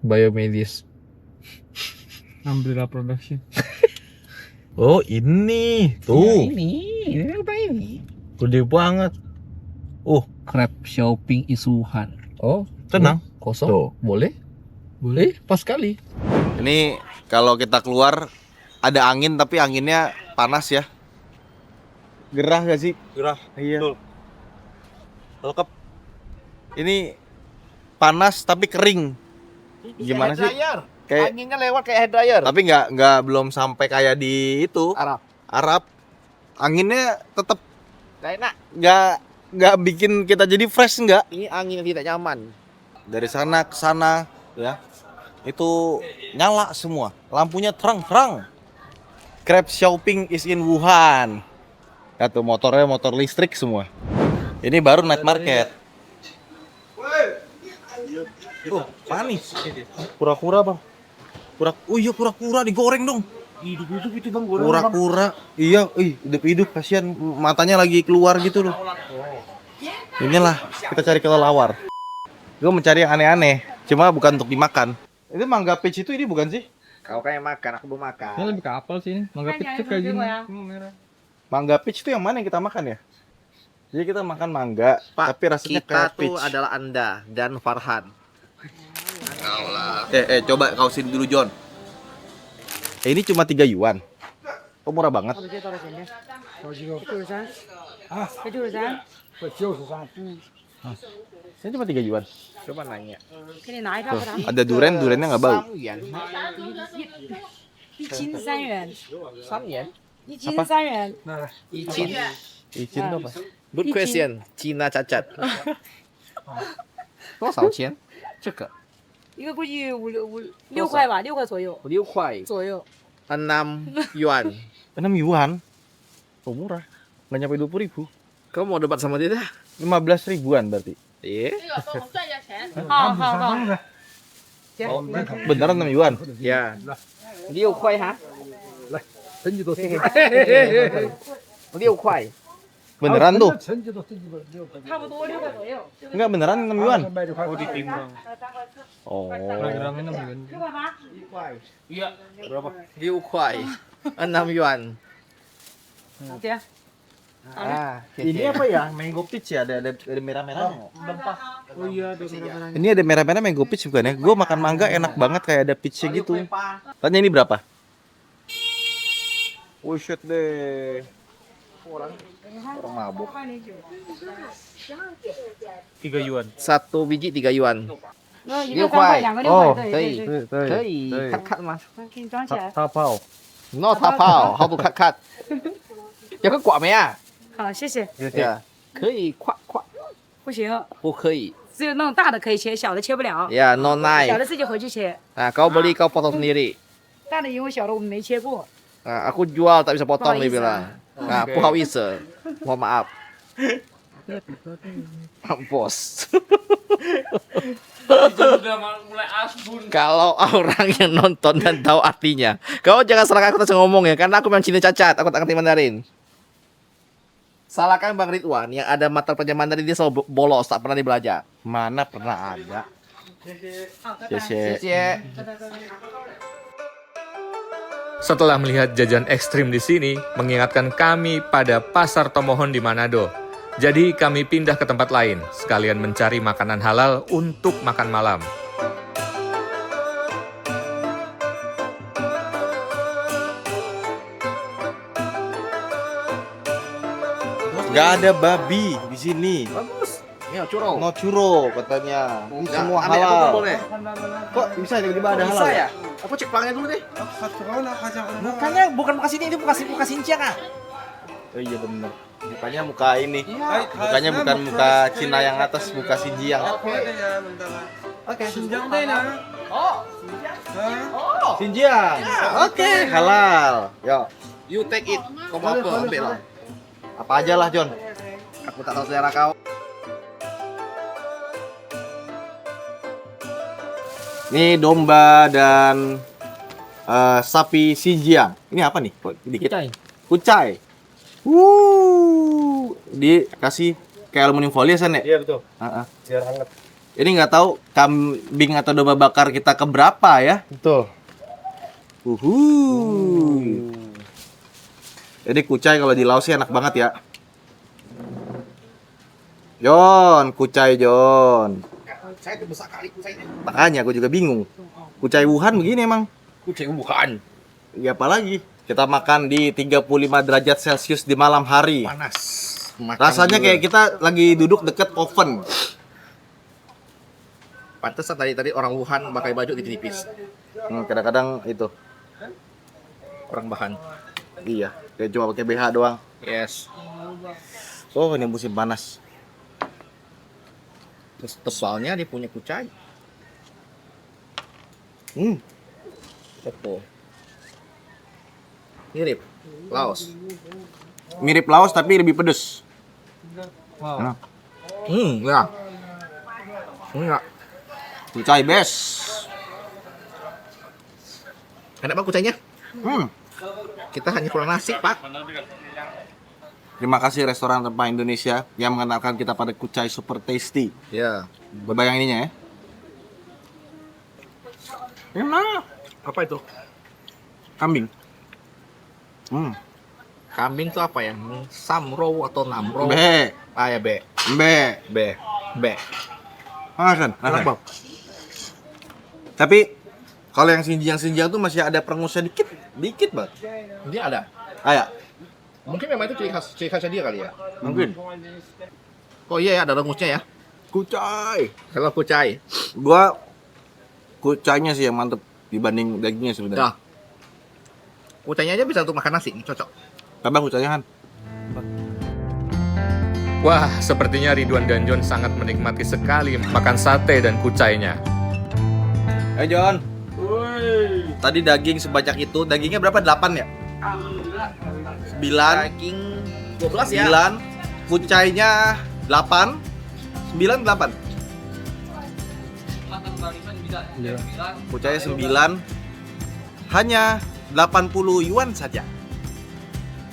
Biomedis. Umbrella Production. Oh ini tuh. Ya, ini. Gede banget. Crab shopping Isuhan. Oh, tenang. Kosong. Tuh. Boleh? Boleh, pas sekali. Ini kalau kita keluar ada angin tapi anginnya panas ya. Gerah gak sih? Gerah. Iya. Lengkap. Ini panas tapi kering. Gimana sih? Kayak Anginnya lewat kayak hair dryer. tapi nggak belum sampai kayak di itu Arab. Anginnya tetap Gak enak. nggak bikin kita jadi fresh nggak. Ini angin yang tidak nyaman. Dari sana ke sana ya. Itu nyala semua. Lampunya terang-terang. Grab shopping is in Wuhan. Ya tuh motornya motor listrik semua. Ini baru night market. Oh, panis. Kura-kura, Bang. Iya kura-kura digoreng dong. Hidup-hidup itu Bang, goreng. Kura-kura. Iya, hidup-hidup kasihan matanya lagi keluar gitu loh. Inilah kita cari kelelawar. Gue mencari yang aneh-aneh, cuma bukan untuk dimakan. Itu mangga peach itu ini bukan sih? Kau kayak makan, aku belum makan. Ini lebih ke apel sih ini. Mangga peach tuh kayak gini. Mangga peach itu yang mana yang kita makan ya? Jadi kita makan mangga, Pak, tapi rasanya kita kayak tuh peach. adalah Anda dan Farhan. Coba kau sini dulu John. Ini cuma 3 yuan. Kok murah banget? Ini cuma 3 yuan. Coba nanya. Tuh, ada duriannya nggak bau. 一斤3元， 3 yen. 一斤3元， Icin. Icin tuh apa? Good question. Cina cacat. 多少钱？这个一个估计6块吧，6块左右6块左右。 6 yuan. 6 yuan. Oh murah. Nggak nyampe 20.000. Kamu mau debat sama dia dah? 15 ribuan berarti. Iya. 好好好， Beneran 6 yuan. Ya. 6块哈？6块。 Beneran tuh. 差不多6块左右。 Enggak beneran 6 yuan. Oh ditimbang. Oh. 6 6块8。 Iya. Berapa? 6块6 yuan. 好的。 Ah, Ini apa ya? Mango peach ya? Ada merah-merahnya. Oh iya, ada merah-merah. Ini ada merah-merah mango peach bukan ya? Gue makan mangga enak banget kayak ada peachnya gitu. Tanya ini berapa? Buset deh. Orang mabuk. 3 yuan. 1 biji 3 yuan. 一个3块，2个6块，可以对对对，可以cut cut 吗给你装起来。 Tapau.？No 他泡，how to cut cut？有个quả没啊？好，谢谢。呀，可以跨跨，不行，不可以。只有那种大的可以切，小的切不了。 Ya no 小 knife。的自己回去切， Nah kau beli kau potong sendiri. 大的因为小的我们没切过。 Nah, aku jual tak bisa potong dia Bawah bilang. Nah, Oke. 不好意思，mohon maaf. Bos. Udah mulai asbun. Kalau orang yang nonton dan tahu artinya, kau jangan salahkan aku terus ngomong ya, karena aku memang Cina cacat, aku tak ngerti Mandarin. Salahkan Bang Ridwan yang ada mata pelajaran Mandarin dia selalu bolos, tak pernah dibelajar. Mana pernah ada? 谢谢。 Setelah melihat jajan ekstrim di sini, mengingatkan kami pada Pasar Tomohon di Manado. Jadi kami pindah ke tempat lain, sekalian mencari makanan halal untuk makan malam. Gak ada babi di sini. Bagus. Ya, curang. No churro katanya. Ini semua Ambil aku halal. boleh. Kok bisa tiba-tiba ada Bisa halal ya? Aku cek pelangnya dulu deh. Bukannya bukan muka sini, itu muka Xinjiang ah. Oh iya bener. Mukanya muka ini. Mukanya bukan muka Cina yang atas, muka Xinjiang. Oke. Oh. Xinjiang. Oke, halal. Yo, You take it. Kau mau apa? Ambil lah. apa aja lah John. Aku tak tahu selera kau. Ini domba dan sapi Xinjiang. Ini apa nih? Kok dikit? Kucai. Dikasih kayak aluminium foil ya San ya? Iya betul. Biar hangat. Ini nggak tahu kambing atau domba bakar kita keberapa ya? Betul. Jadi kucai kalau di Laos sih enak banget ya. Jon, kucai Jon. Saya itu besar kali saya ini. Makanya aku juga bingung. Kucai Wuhan begini emang. Kucai Wuhan. Ya apalagi kita makan di 35 derajat Celcius di malam hari. Panas. Makan Rasanya juga. kayak kita lagi duduk deket oven. Pantesan tadi orang Wuhan pakai baju tipis-tipis. Kadang-kadang itu. Orang bahan. Iya, kayak cuma pakai BH doang. Yes. Oh, ini musim panas. Terus tebalnya dia punya kucai. Apa? Mirip Laos. Mirip Laos tapi lebih pedes. Ya. Enggak. Kucai best. Enak Pak kucainya? Kita hanya kurang nasi, Pak. Terima kasih restoran rempah Indonesia yang mengenalkan kita pada kucai super tasty. Ya. Berbayang ininya ya. Enak. Apa itu? Kambing. Kambing itu apa ya? Samro atau namro? Be. Ah ya, be. Be. Be. Makan. Enak, Tapi kalau yang sinjang tuh masih ada perengusnya dikit banget. Dia ada. Kayak Mungkin memang itu ciri khasnya dia kali ya. mungkin Oh iya ya, ada rengusnya ya. kucai. Kalau kucai. Gua kucainya sih yang mantep dibanding dagingnya sebenarnya. Nah. Kucainya aja bisa untuk makan nasi, cocok. Tambah kucainya Han. Wah, sepertinya Ridwan dan John sangat menikmati sekali makan sate dan kucainya. John. Tadi daging sebanyak itu, dagingnya berapa? 8 ya? 9. Daging 12 ya. 9. Kucainya 8. 9 8. Kucainya 9. Hanya 80 yuan saja.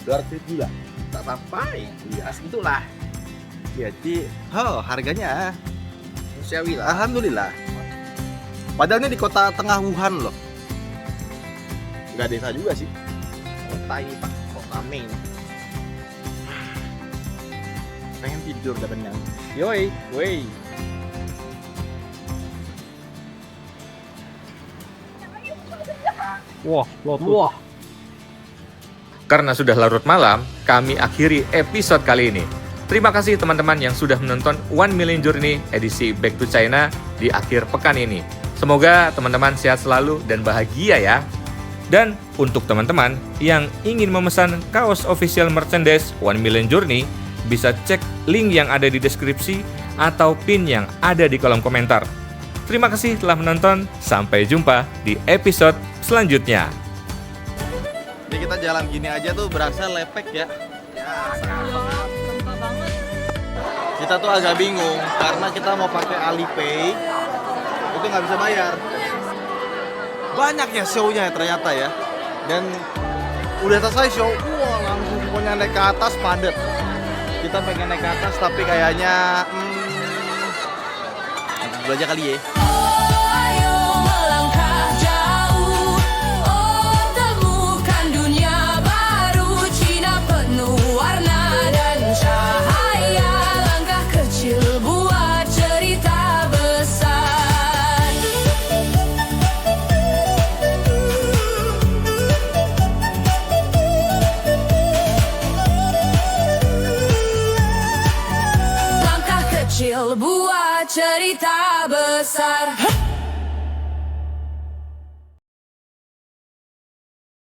200 gula. Tak sampai. Ya, itulah. Jadi, harganya Manusiawi lah. alhamdulillah. Padahal ini di kota tengah Wuhan loh. Nggak desa juga sih. Kota ini Pak, kota main. Pengen tidur udah kenyang. Yoi, woi. Wah. Karena sudah larut malam, kami akhiri episode kali ini. Terima kasih teman-teman yang sudah menonton 1 Million Journey edisi Back to China di akhir pekan ini. Semoga teman-teman sehat selalu dan bahagia ya. Dan untuk teman-teman yang ingin memesan kaos official merchandise 1 Million Journey, bisa cek link yang ada di deskripsi atau pin yang ada di kolom komentar. Terima kasih telah menonton, sampai jumpa di episode selanjutnya. Jadi kita jalan gini aja tuh berasa lepek ya. Kita tuh agak bingung karena kita mau pakai Alipay itu nggak bisa bayar. Banyak ya show-nya ternyata ya. Dan udah selesai show, wah langsung pokoknya naik ke atas padat. Kita pengen naik ke atas tapi kayaknya nanti dulu aja kali ya. Kecil buat cerita besar.